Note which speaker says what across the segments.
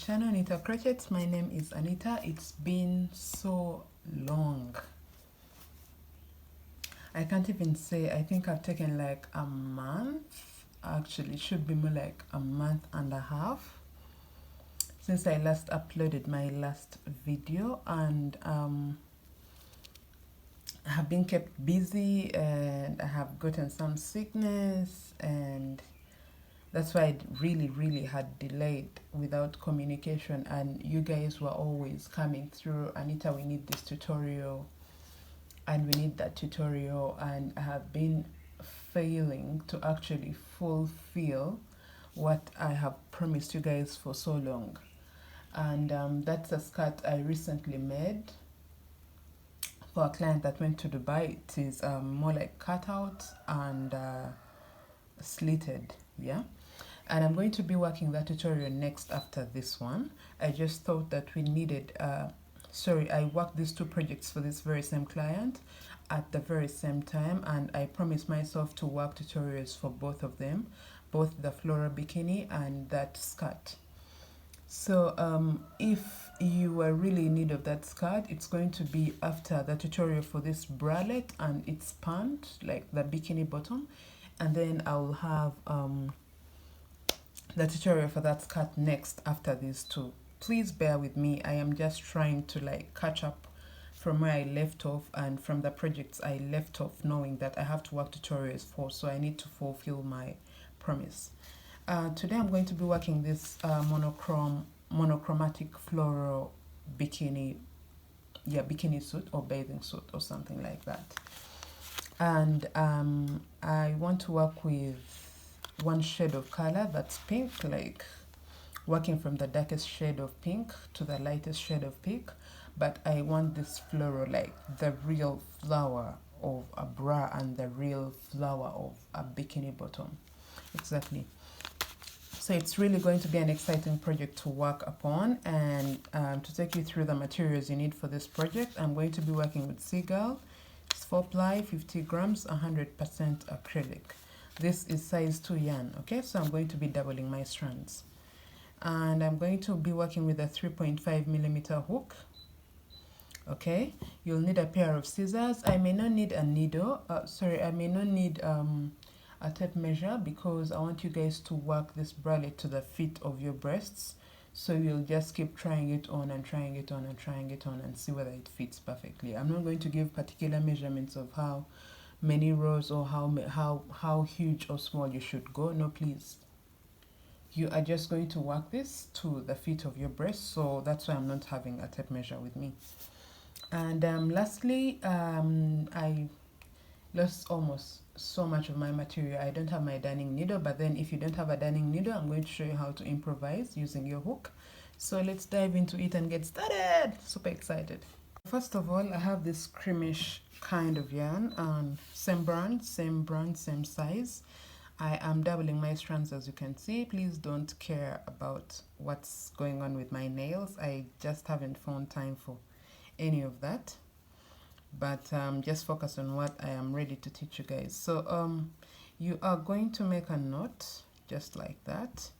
Speaker 1: channel, Anita Crochets. My name is Anita. It's been so long. I can't even say. I think I've taken like a month. Actually, it should be more like a month and a half since I last uploaded my last video, and I have been kept busy and I have gotten some sickness, and that's why I really had delayed without communication. And you guys were always coming through, Anita, we need this tutorial and we need that tutorial, and I have been failing to actually fulfill what I have promised you guys for so long. And that's a skirt I recently made for a client that went to Dubai. It is more like cut out and slitted, yeah. And I'm going to be working that tutorial next after this one. I just thought that we needed I worked these two projects for this very same client at the very same time, and I promised myself to work tutorials for both of them, both the floral bikini and that skirt. So if you are really in need of that skirt, it's going to be after the tutorial for this bralette and its pant, like the bikini bottom, and then I'll have the tutorial for that skirt next after these two. Please bear with me. I am just trying to like catch up from where I left off and from the projects I left off, knowing that I have to work tutorials for, so I need to fulfill my promise. Today I'm going to be working this monochromatic floral bikini, bikini suit or bathing suit or something like that. And I want to work with one shade of color that's pink, like working from the darkest shade of pink to the lightest shade of pink. But I want this floral, like the real flower of a bra and the real flower of a bikini bottom. Exactly. So it's really going to be an exciting project to work upon. And to take you through the materials you need for this project, I'm going to be working with Seagull. It's 4-ply, 50 grams, 100% acrylic. This is size 2 yarn, okay? So I'm going to be doubling my strands. And I'm going to be working with a 3.5mm hook. Okay, you'll need a pair of scissors. I may not need a needle. I may not need a tape measure, because I want you guys to work this bralette to the fit of your breasts. So you'll just keep trying it on and trying it on and trying it on and see whether it fits perfectly. I'm not going to give particular measurements of how many rows or how huge or small you should go. No, please. You are just going to work this to the fit of your breast, so that's why I'm not having a tape measure with me. And lastly, I lost almost so much of my material. I don't have my darning needle, but then if you don't have a darning needle, I'm going to show you how to improvise using your hook. So let's dive into it and get started. Super excited. First of all, I have this creamish kind of yarn, same brand, same size. I am doubling my strands, as you can see. Please don't care about what's going on with my nails. I just haven't found time for any of that, but just focus on what I am ready to teach you guys. So you are going to make a knot just like that,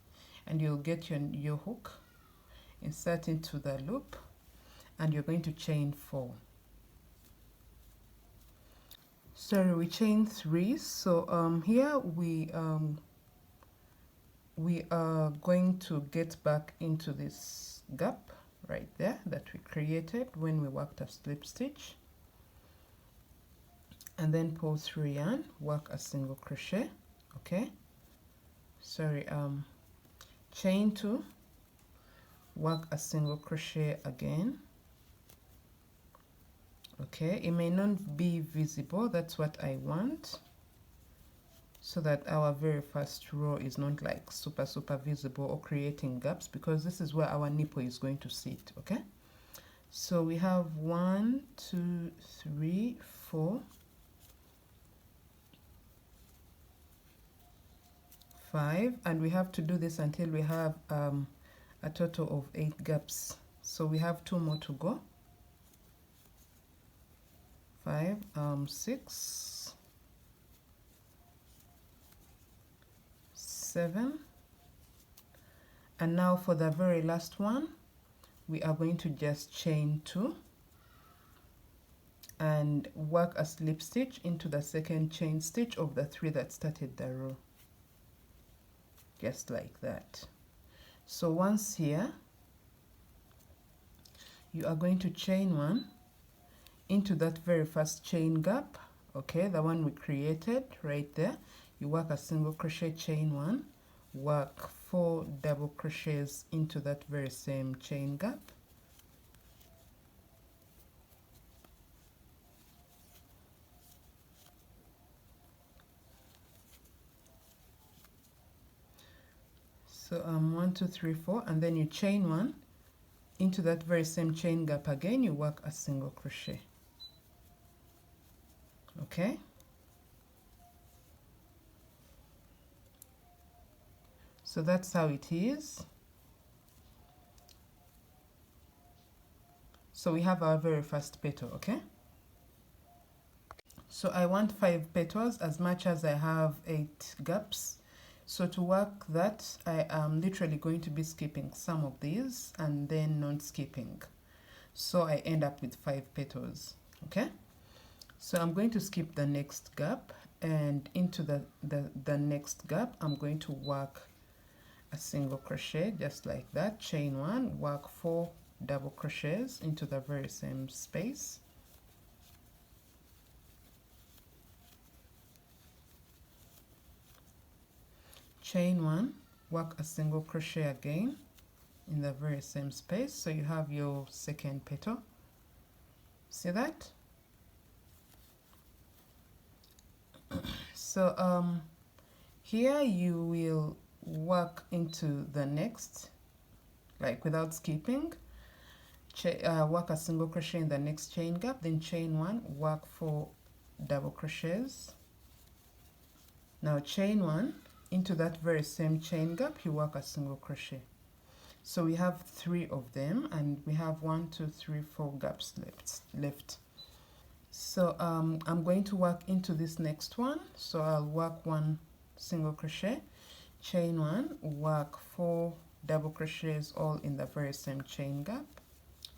Speaker 1: and you'll get your hook, insert into the loop, and you're going to chain 4. Sorry, we chain 3. So here we are going to get back into this gap right there that we created when we worked a slip stitch, and then pull through yarn, work a single crochet. Okay, sorry, chain 2, work a single crochet again. Okay, it may not be visible, that's what I want, so that our very first row is not like super visible or creating gaps, because this is where our nipple is going to sit. Okay, so we have 1, 2, 3, 4, 5, and we have to do this until we have a total of 8 gaps. So we have 2 more to go. 5, 6, 7, And now for the very last one, we are going to just chain 2 and work a slip stitch into the second chain stitch of the 3 that started the row, just like that. So once here, you are going to chain 1 into that very first chain gap, okay, the one we created right there. You work a single crochet, chain 1, work 4 double crochets into that very same chain gap, so 1 2 3 4, and then you chain 1 into that very same chain gap again. You work a single crochet, okay. So that's how it is. So we have our very first petal, okay. So I want 5 petals as much as I have 8 gaps. So to work that, I am literally going to be skipping some of these and then not skipping. So I end up with 5 petals, okay. So I'm going to skip the next gap, and into the next gap I'm going to work a single crochet just like that, chain 1, work 4 double crochets into the very same space, chain 1, work a single crochet again in the very same space, so you have your second petal. See that? So here you will work into the next, like without skipping, work a single crochet in the next chain gap, then chain 1, work 4 double crochets. Now chain 1 into that very same chain gap, you work a single crochet. So we have 3 of them, and we have 1 2 3 4 gaps left. So I'm going to work into this next one, so I'll work 1 single crochet, chain 1, work 4 double crochets all in the very same chain gap,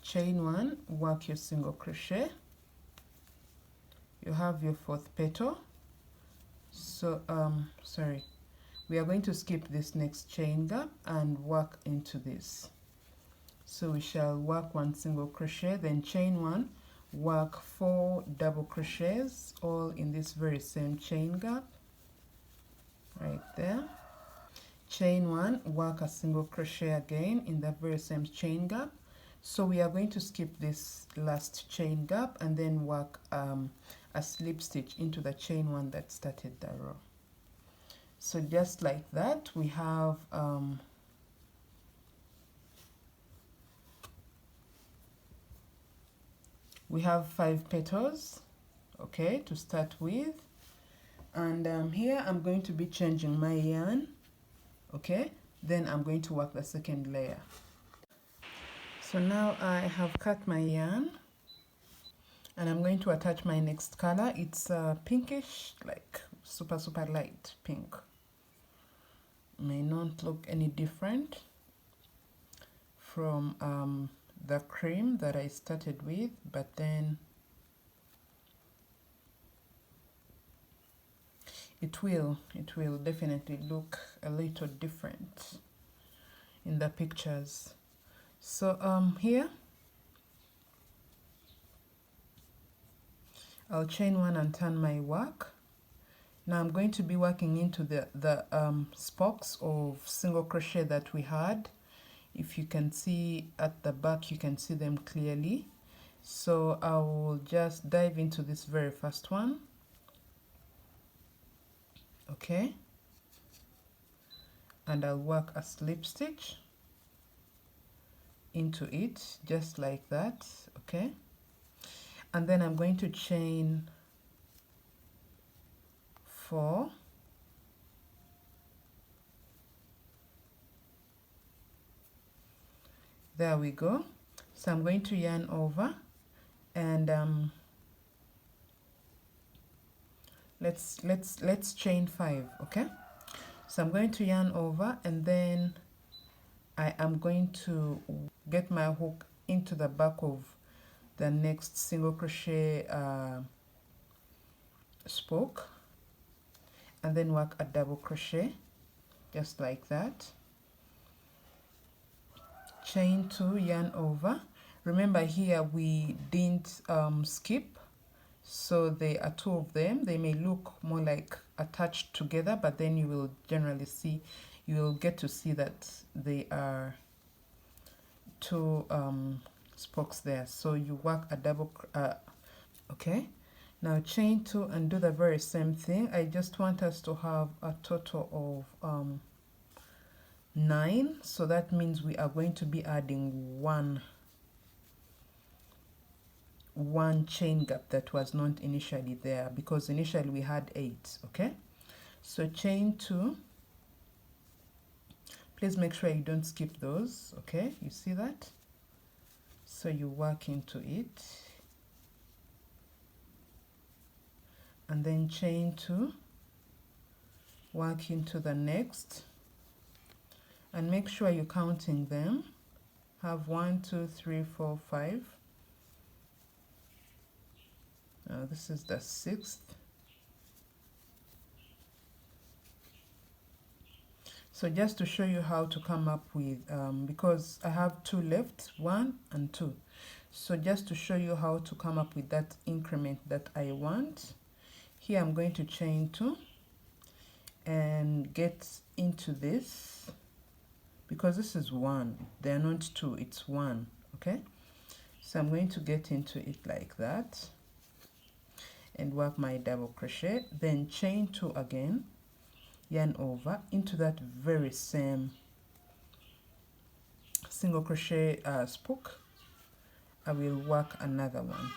Speaker 1: chain 1, work your single crochet, you have your 4th petal. So sorry, we are going to skip this next chain gap and work into this. So we shall work 1 single crochet, then chain 1, work 4 double crochets all in this very same chain gap right there, chain 1, work a single crochet again in the very same chain gap. So we are going to skip this last chain gap and then work a slip stitch into the chain 1 that started the row. So just like that, we have we have 5 petals, okay, to start with. And here I'm going to be changing my yarn, okay, then I'm going to work the second layer. So now I have cut my yarn and I'm going to attach my next color. It's pinkish, like super light pink. May not look any different from the cream that I started with, but then it will definitely look a little different in the pictures. So here I'll chain 1 and turn my work. Now I'm going to be working into the spokes of single crochet that we had. If you can see at the back, you can see them clearly. So I will just dive into this very first one, okay, and I'll work a slip stitch into it just like that, okay, and then I'm going to chain 4, there we go. So I'm going to yarn over and let's chain 5, okay. So I'm going to yarn over and then I am going to get my hook into the back of the next single crochet spoke, and then work a double crochet just like that. Chain 2, yarn over. Remember here we didn't skip, so there are 2 of them. They may look more like attached together, but then you will generally see, you will get to see that they are 2 spokes there. So you work a double okay, now chain 2 and do the very same thing. I just want us to have a total of 9, so that means we are going to be adding one chain gap that was not initially there, because initially we had 8. Okay, so chain 2, please make sure you don't skip those. Okay, you see that? So you work into it, and then chain 2, work into the next, and make sure you're counting them. Have 1 2 3 4 5. Now this is the 6th. So just to show you how to come up with, because I have 2 left, 1 and 2. So just to show you how to come up with that increment that I want, here I'm going to chain 2 and get into this, because this is 1, they're not 2, it's 1. Okay, so I'm going to get into it like that and work my double crochet, then chain 2 again, yarn over into that very same single crochet spoke. I will work another one.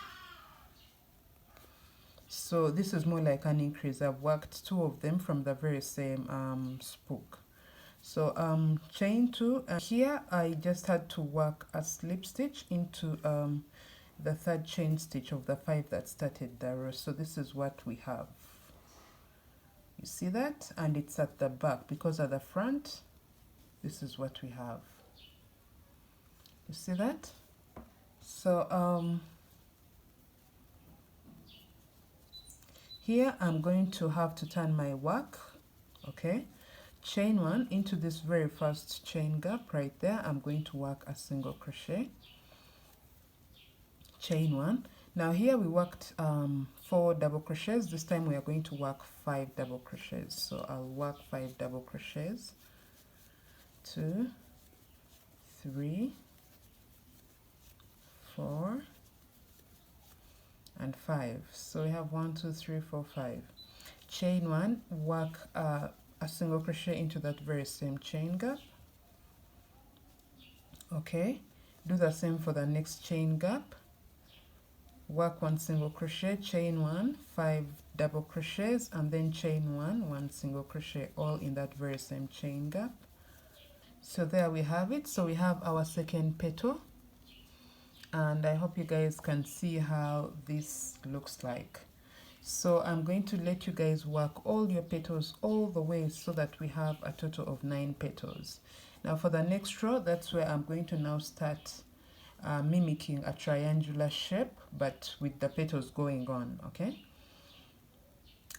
Speaker 1: So this is more like an increase. I've worked 2 of them from the very same spoke. So chain 2, and here I just had to work a slip stitch into the 3rd chain stitch of the 5 that started the row. So this is what we have. You see that? And it's at the back, because at the front, this is what we have. You see that? So here I'm going to have to turn my work. Okay, chain 1 into this very first chain gap right there. I'm going to work a single crochet, chain 1. Now here we worked 4 double crochets. This time we are going to work 5 double crochets. So I'll work 5 double crochets, 2 3 4 and 5. So we have 1 2 3 4 5. Chain 1, work a single crochet into that very same chain gap. Okay, do the same for the next chain gap. Work 1 single crochet, chain 1, 5 double crochets, and then chain 1, 1 single crochet, all in that very same chain gap. So there we have it. So we have our second petal, and I hope you guys can see how this looks like. So I'm going to let you guys work all your petals all the way so that we have a total of 9 petals. Now for the next row, that's where I'm going to now start mimicking a triangular shape, but with the petals going on. Okay,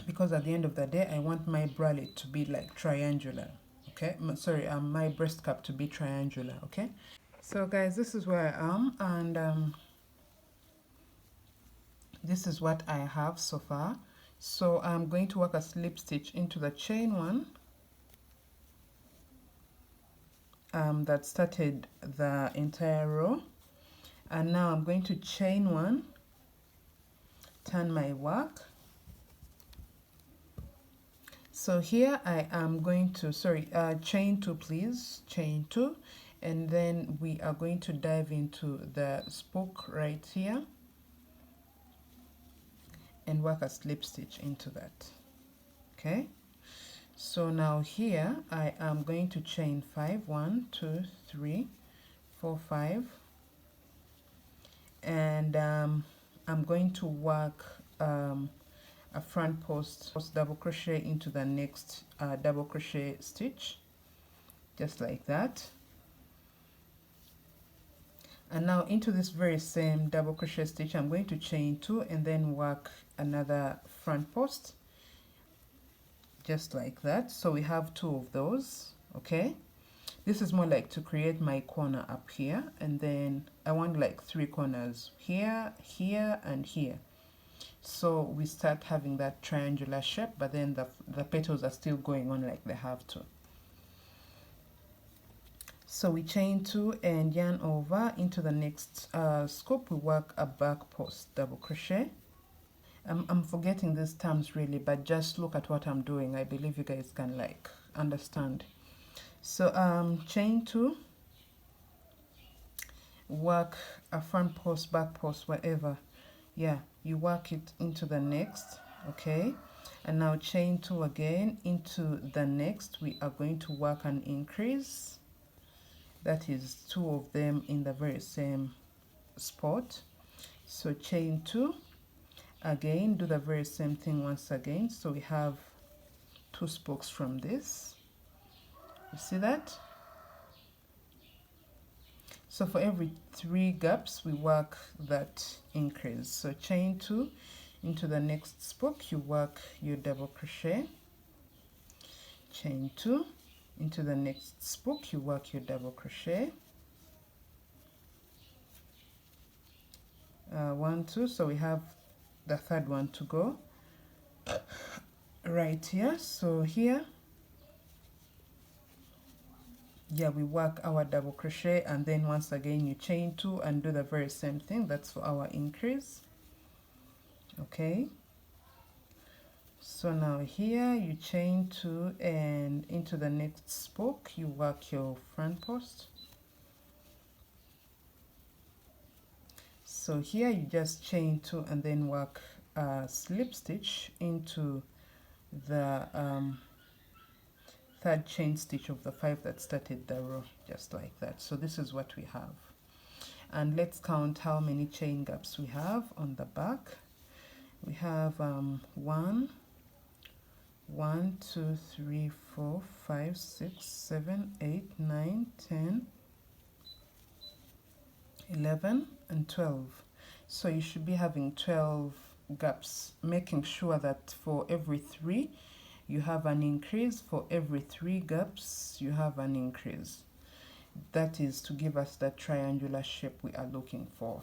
Speaker 1: because at the end of the day I want my bralette to be like triangular. Okay, sorry, my breast cup to be triangular. Okay, so guys, this is where I am, and this is what I have so far. So I'm going to work a slip stitch into the chain 1 that started the entire row, and now I'm going to chain 1, turn my work. So here I am going to, chain 2 please, chain 2, and then we are going to dive into the spoke right here and work a slip stitch into that. Okay, so now here I am going to chain 5, 1 2 3 4 5, and I'm going to work a front post double crochet into the next double crochet stitch, just like that. And now into this very same double crochet stitch, I'm going to chain 2 and then work another front post, just like that. So we have 2 of those. Okay, this is more like to create my corner up here, and then I want like 3 corners here, here, and here. So we start having that triangular shape, but then the petals are still going on like they have to. So we chain 2 and yarn over into the next scoop. We work a back post double crochet. I'm forgetting these terms really, but just look at what I'm doing. I believe you guys can like understand. So chain 2, work a front post, back post, whatever. Yeah, you work it into the next. Okay, and now chain 2 again into the next. We are going to work an increase. That is 2 of them in the very same spot. So chain 2 again, do the very same thing once again. So we have 2 spokes from this. You see that? So for every 3 gaps we work that increase. So chain 2 into the next spoke, you work your double crochet. Chain 2 into the next spoke, you work your double crochet. 1, 2. So we have the third one to go right here. So here, yeah, we work our double crochet, and then once again you chain 2 and do the very same thing. That's for our increase. Okay, so now here you chain 2 and into the next spoke you work your front post. So here you just chain 2 and then work a slip stitch into the third chain stitch of the 5 that started the row, just like that. So this is what we have, and let's count how many chain gaps we have on the back. We have 1, 2, 3, 4, 5, 6, 7, 8, 9, 10, 11, and 12. So you should be having 12 gaps, making sure that for every 3 you have an increase. For every 3 gaps you have an increase. That is to give us that triangular shape we are looking for.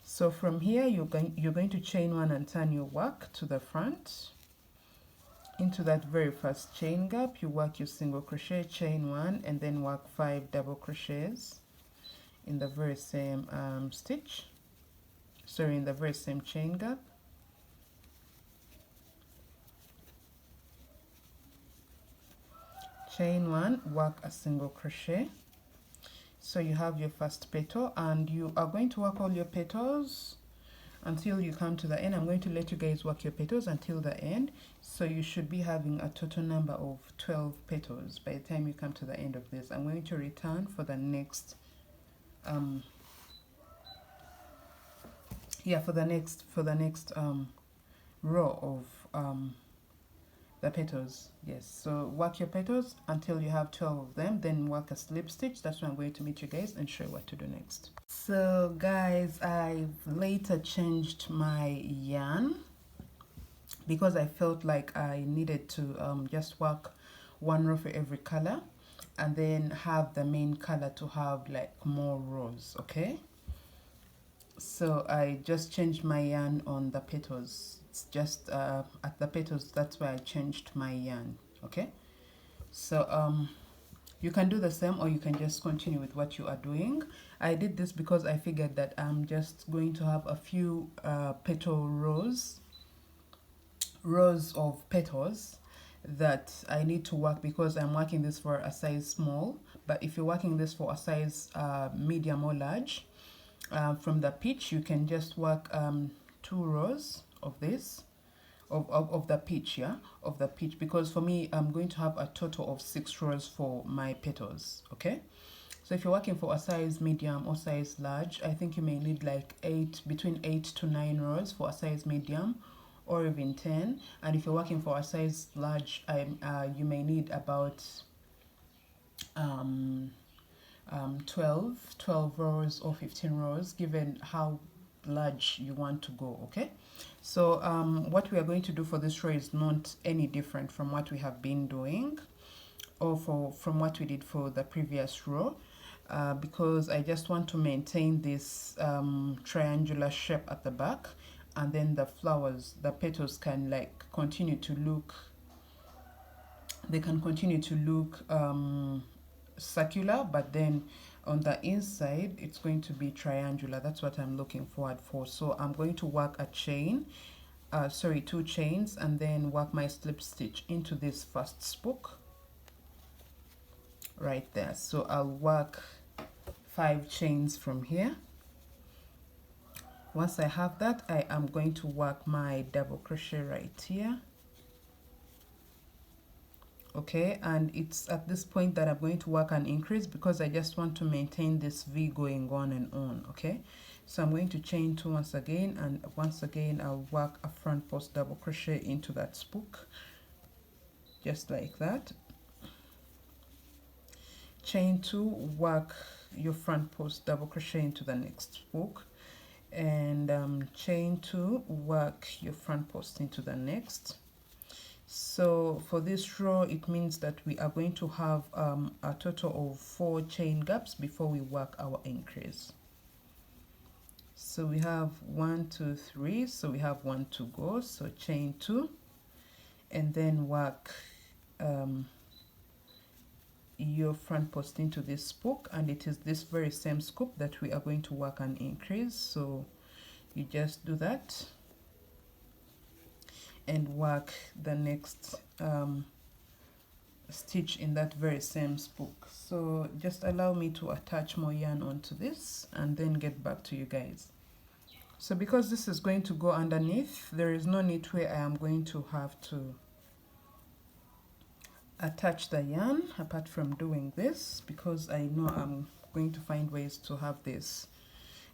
Speaker 1: So from here you're going to chain 1 and turn your work to the front. Into that very first chain gap you work your single crochet, chain 1, and then work 5 double crochets in the very same stitch, sorry, in the very same chain gap. Chain 1, work a single crochet. So you have your first petal, and you are going to work all your petals until you come to the end. I'm going to let you guys work your petals until the end. So you should be having a total number of 12 petals by the time you come to the end of this. I'm going to return for the next for the next row of the petals. Yes, so work your petals until you have 12 of them, then work a slip stitch. That's when I'm going to meet you guys and show you what to do next. So guys, I later changed my yarn because I felt like I needed to just work 1 row for every color and then have the main color to have like more rows. Okay, so I just changed my yarn on the petals. It's just at the petals, that's why I changed my yarn. Okay, so you can do the same, or you can just continue with what you are doing. I did this because I figured that I'm just going to have a few petal rows of petals that I need to work, because I'm working this for a size small. But if you're working this for a size medium or large, from the pitch you can just work 2 rows of this of the pitch, of the pitch, because for me I'm going to have a total of 6 rows for my petals. Okay, so if you're working for a size medium or size large, I think you may need like between 8 to 9 rows for a size medium, or even 10. And if you're working for a size large, you may need about 12 rows or 15 rows, given how large you want to go. Okay, so what we are going to do for this row is not any different from what we have been doing, or from what we did for the previous row, because I just want to maintain this triangular shape at the back, and then the flowers, the petals can like continue to look, they can continue to look circular, but then on the inside it's going to be triangular. That's what I'm looking forward for. So I'm going to work a chain, sorry, 2 chains, and then work my slip stitch into this first spook right there. So I'll work 5 chains from here. Once I have that, I am going to work my double crochet right here. Okay, and it's at this point that I'm going to work an increase, because I just want to maintain this V going on and on. Okay, so I'm going to chain 2 once again, and once again I'll work a front post double crochet into that spook, just like that. Chain 2, work your front post double crochet into the next spook, and chain 2, work your front post into the next. So for this row, it means that we are going to have a total of 4 chain gaps before we work our increase. So we have 1, 2, 3, so we have 1 to go. So chain 2, and then work your front post into this spook, and it is this very same scoop that we are going to work an increase. So you just do that and work the next stitch in that very same spook. So just allow me to attach more yarn onto this and then get back to you guys. So because this is going to go underneath, there is no need where I am going to have to attach the yarn apart from doing this, because I know I'm going to find ways to have this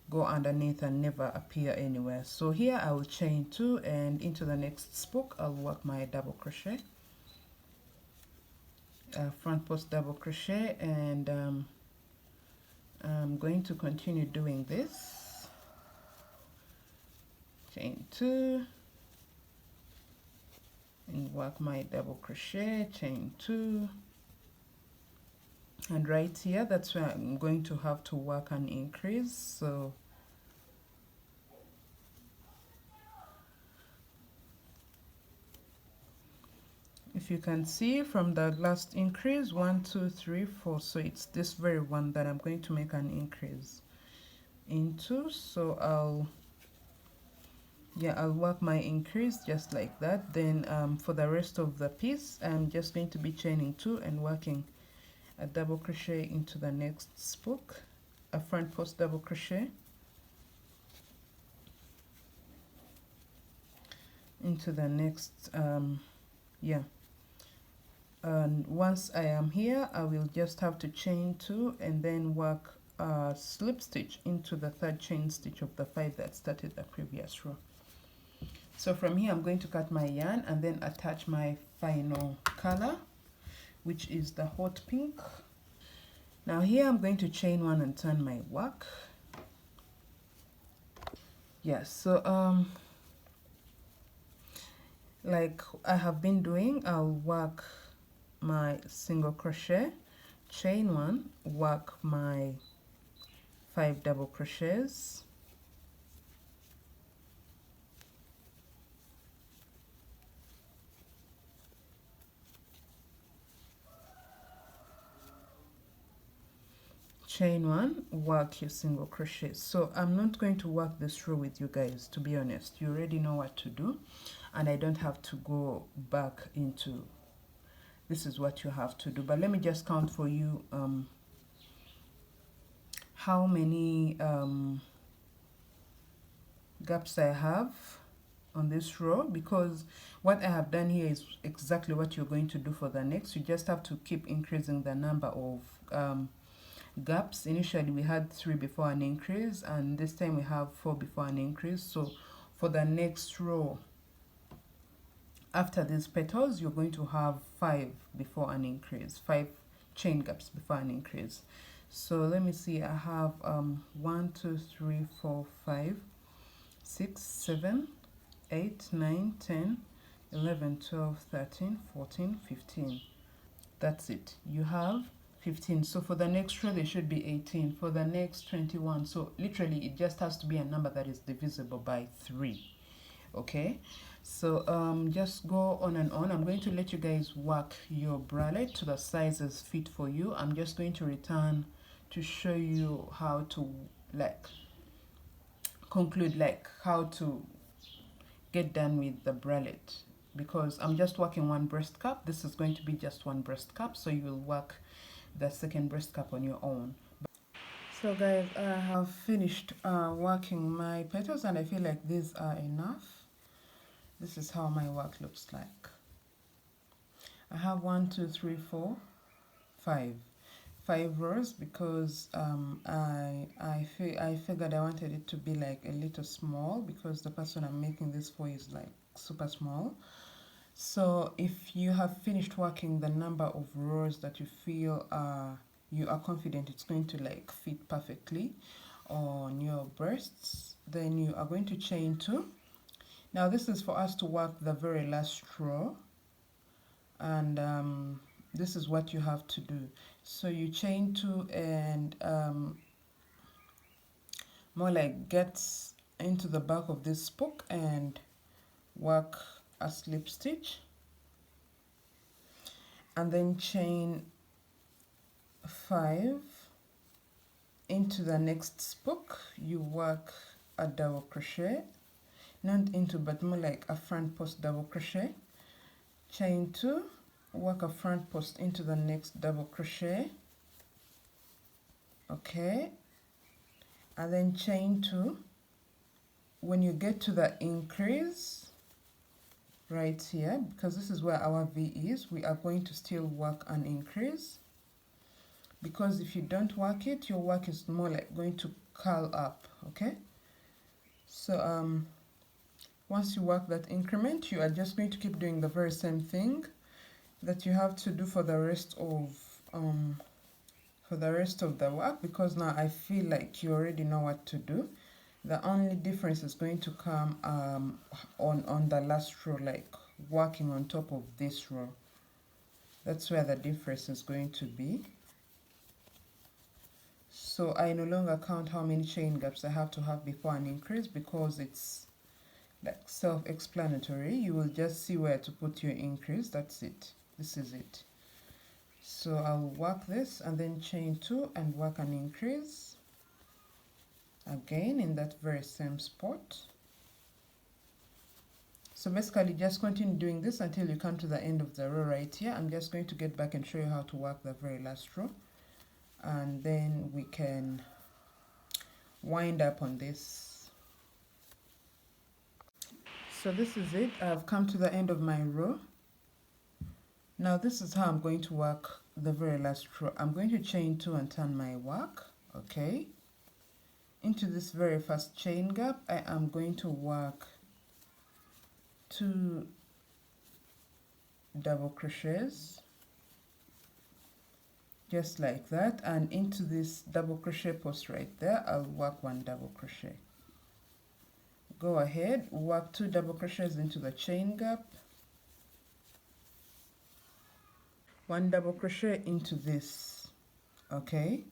Speaker 1: go underneath and never appear anywhere. So here I will chain 2, and into the next spook I'll work my double crochet, front post double crochet, and I'm going to continue doing this. Chain 2 and work my double crochet, chain 2, and right here that's where I'm going to have to work an increase. So if you can see from the last increase, 1, 2, 3, 4, so it's this very one that I'm going to make an increase into. So I'll work my increase just like that. Then for the rest of the piece, I'm just going to be chaining 2 and working a double crochet into the next spook, a front post double crochet into the next and once I am here, I will just have to chain 2 and then work a slip stitch into the 3rd chain stitch of the 5 that started the previous row. So from here I'm going to cut my yarn and then attach my final color, which is the hot pink. Now here I'm going to chain 1 and turn my work. Yes, so like I have been doing, I'll work my single crochet, chain 1, work my 5 double crochets, chain 1, work your single crochet. So I'm not going to work this row with you guys, to be honest. You already know what to do, and I don't have to go back into this is what you have to do. But let me just count for you how many gaps I have on this row, because what I have done here is exactly what you're going to do for the next. You just have to keep increasing the number of gaps. Initially we had 3 before an increase, and this time we have 4 before an increase. So for the next row after these petals, you're going to have 5 before an increase, 5 chain gaps before an increase. So let me see, I have 1 2 3 4 5 6 7 8 9 10 11 12 13 14 15. That's it, you have 15. So for the next row there should be 18, for the next 21. So literally it just has to be a number that is divisible by 3. Okay, so just go on and on. I'm going to let you guys work your bralette to the sizes fit for you. I'm just going to return to show you how to like conclude, like how to get done with the bralette, because I'm just working one breast cup. This is going to be just one breast cup, so you will work the second breast cup on your own. So guys, I have finished working my petals, and I feel like these are enough. This is how my work looks like. I have 1 2 3 4 5 rows, because I figured I wanted it to be like a little small, because the person I'm making this for is like super small. So if you have finished working the number of rows that you feel you are confident it's going to like fit perfectly on your breasts, then you are going to chain 2. Now this is for us to work the very last row, and this is what you have to do. So you chain 2 and more like get into the back of this spoke and work a slip stitch, and then chain 5 into the next spoke. You work a double crochet, not into but more like a front post double crochet, chain 2, work a front post into the next double crochet, okay, and then chain 2. When you get to the increase right here, because this is where our V is, we are going to still work an increase, because if you don't work it, your work is more like going to curl up. Okay, so once you work that increment, you are just going to keep doing the very same thing that you have to do for the rest of the work, because now I feel like you already know what to do. The only difference is going to come on the last row, like working on top of this row. That's where the difference is going to be. So I no longer count how many chain gaps I have to have before an increase, because it's like self-explanatory. You will just see where to put your increase. That's it. This is it. So I'll work this and then chain 2 and work an increase again in that very same spot. So basically just continue doing this until you come to the end of the row right here. I'm just going to get back and show you how to work the very last row, and then we can wind up on this. So this is it. I've come to the end of my row. Now this is how I'm going to work the very last row. I'm going to chain 2 and turn my work, okay. Into this very first chain gap, I am going to work 2 double crochets, just like that, and into this double crochet post right there, I'll work 1 double crochet. Go ahead, work 2 double crochets into the chain gap, 1 double crochet into this, okay.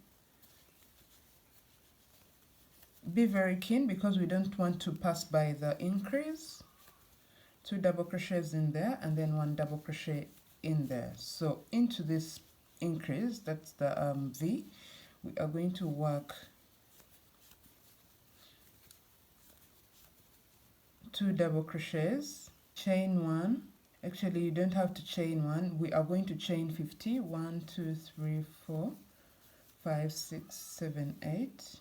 Speaker 1: Be very keen, because we don't want to pass by the increase. 2 double crochets in there, and then 1 double crochet in there. So into this increase, that's the V, we are going to work 2 double crochets, chain 1. Actually, you don't have to chain 1. We are going to chain 50. 1 2 3 4 5 6 7 8.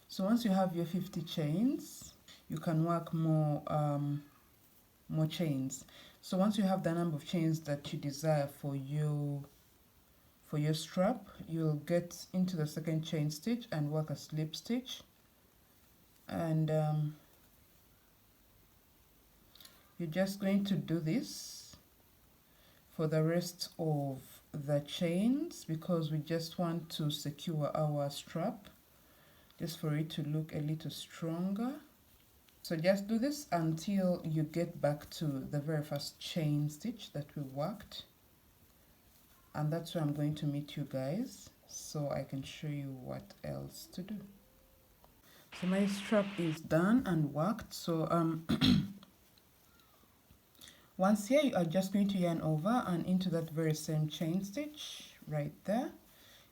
Speaker 1: So once you have your 50 chains, you can work more chains. So once you have the number of chains that you desire for your strap, you'll get into the second chain stitch and work a slip stitch, and you're just going to do this for the rest of the chains because we just want to secure our strap, just for it to look a little stronger. So just do this until you get back to the very first chain stitch that we worked, and that's where I'm going to meet you guys so I can show you what else to do. So my strap is done and worked. So once here, you are just going to yarn over and into that very same chain stitch right there.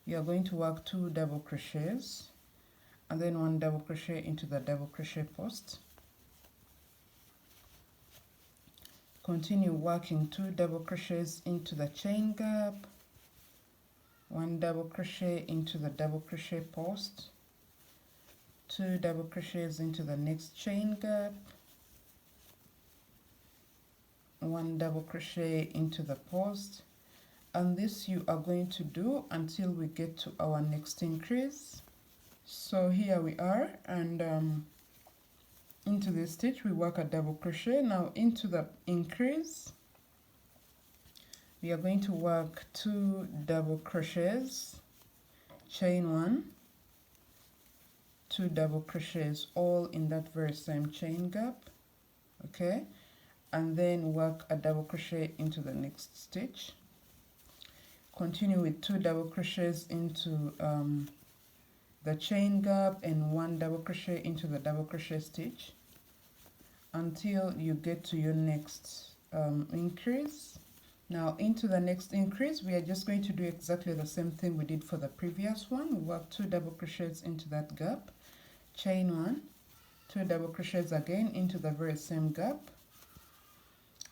Speaker 1: You are going to work 2 double crochets and then 1 double crochet into the double crochet post. Continue working 2 double crochets into the chain gap, 1 double crochet into the double crochet post, 2 double crochets into the next chain gap, 1 double crochet into the post, and this you are going to do until we get to our next increase. So here we are, and into this stitch we work a double crochet. Now into the increase we are going to work 2 double crochets, chain 1, 2 double crochets, all in that very same chain gap, okay, and then work a double crochet into the next stitch. Continue with 2 double crochets into the chain gap and 1 double crochet into the double crochet stitch until you get to your next increase. Now into the next increase we are just going to do exactly the same thing we did for the previous one. We work 2 double crochets into that gap, chain 1, 2 double crochets again into the very same gap,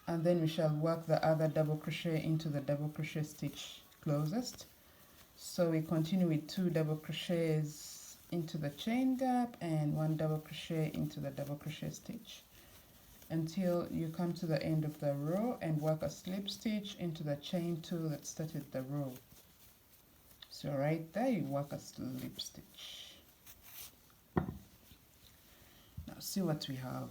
Speaker 1: and then we shall work the other double crochet into the double crochet stitch closest. So we continue with 2 double crochets into the chain gap and 1 double crochet into the double crochet stitch until you come to the end of the row and work a slip stitch into the chain 2 that started the row. So right there you work a slip stitch. Now see what we have.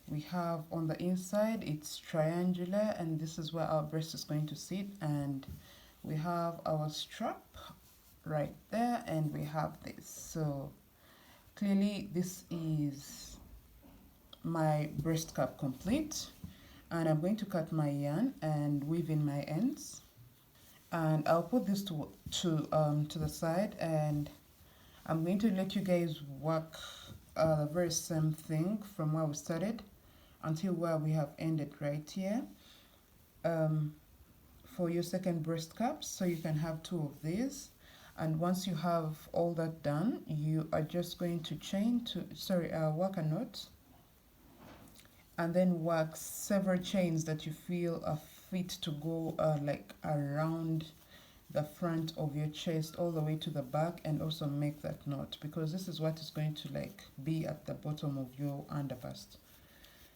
Speaker 1: We have on the inside it's triangular, and this is where our breast is going to sit, and we have our strap right there, and we have this. So clearly this is my breast cap complete, and I'm going to cut my yarn and weave in my ends, and I'll put this to the side, and I'm going to let you guys work the very same thing from where we started until where we have ended right here for your second breast cap. So you can have 2 of these, and once you have all that done you are just going to work a knot and then work several chains that you feel are fit to go like around the front of your chest all the way to the back, and also make that knot because this is what is going to like be at the bottom of your underbust.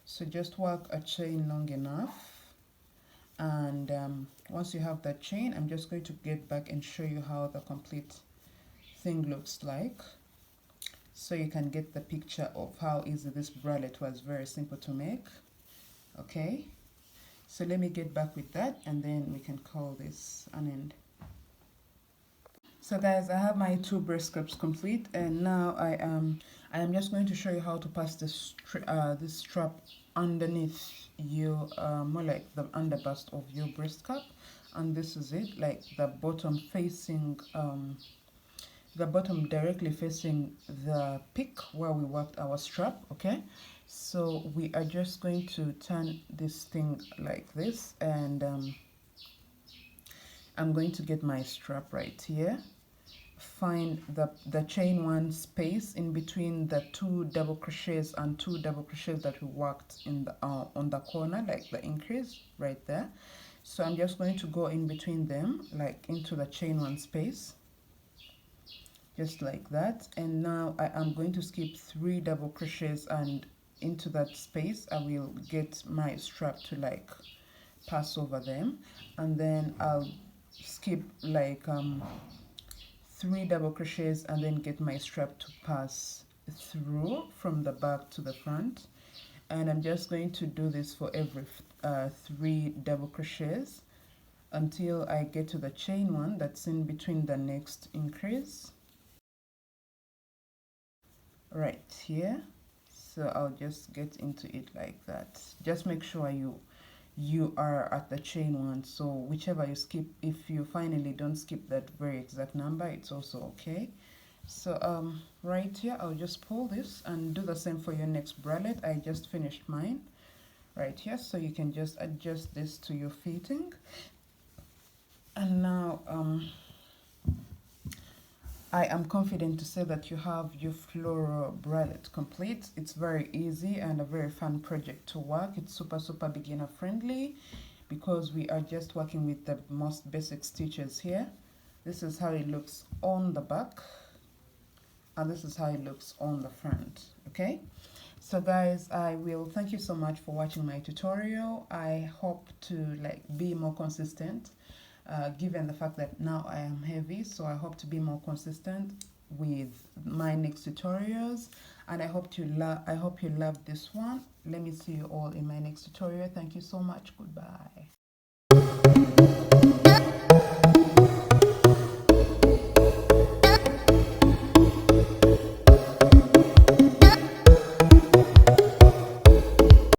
Speaker 1: So just work a chain long enough, and once you have that chain I'm just going to get back and show you how the complete thing looks like, so you can get the picture of how easy this bralette was. Very simple to make. Okay, so let me get back with that and then we can call this an end. So guys, I have my 2 breast caps complete, and now I am just going to show you how to pass this strap underneath your more like the underbust of your breast cap, and this is it, like the bottom facing the bottom directly facing the peak where we worked our strap. Okay, so we are just going to turn this thing like this, and I'm going to get my strap right here, find the chain 1 space in between the 2 double crochets and 2 double crochets that we worked in the on the corner, like the increase right there. So I'm just going to go in between them, like into the chain 1 space, just like that. And now I am going to skip 3 double crochets, and into that space I will get my strap to like pass over them, and then I'll skip like 3 double crochets and then get my strap to pass through from the back to the front. And I'm just going to do this for every 3 double crochets until I get to the chain one that's in between the next increase right here. So I'll just get into it like that. Just make sure you are at the chain one, so whichever you skip, if you finally don't skip that very exact number, it's also okay. So right here I'll just pull this and do the same for your next bralette. I just finished mine right here, so you can just adjust this to your fitting. And now I am confident to say that you have your floral bralette complete. It's very easy and a very fun project to work. It's super beginner friendly because we are just working with the most basic stitches here. This is how it looks on the back and this is how it looks on the front. Okay, so guys, I will thank you so much for watching my tutorial. I hope to be more consistent given the fact that now I am heavy, so I hope to be more consistent with my next tutorials, and I hope you love this one. Let me see you all in my next tutorial. Thank you so much. Goodbye.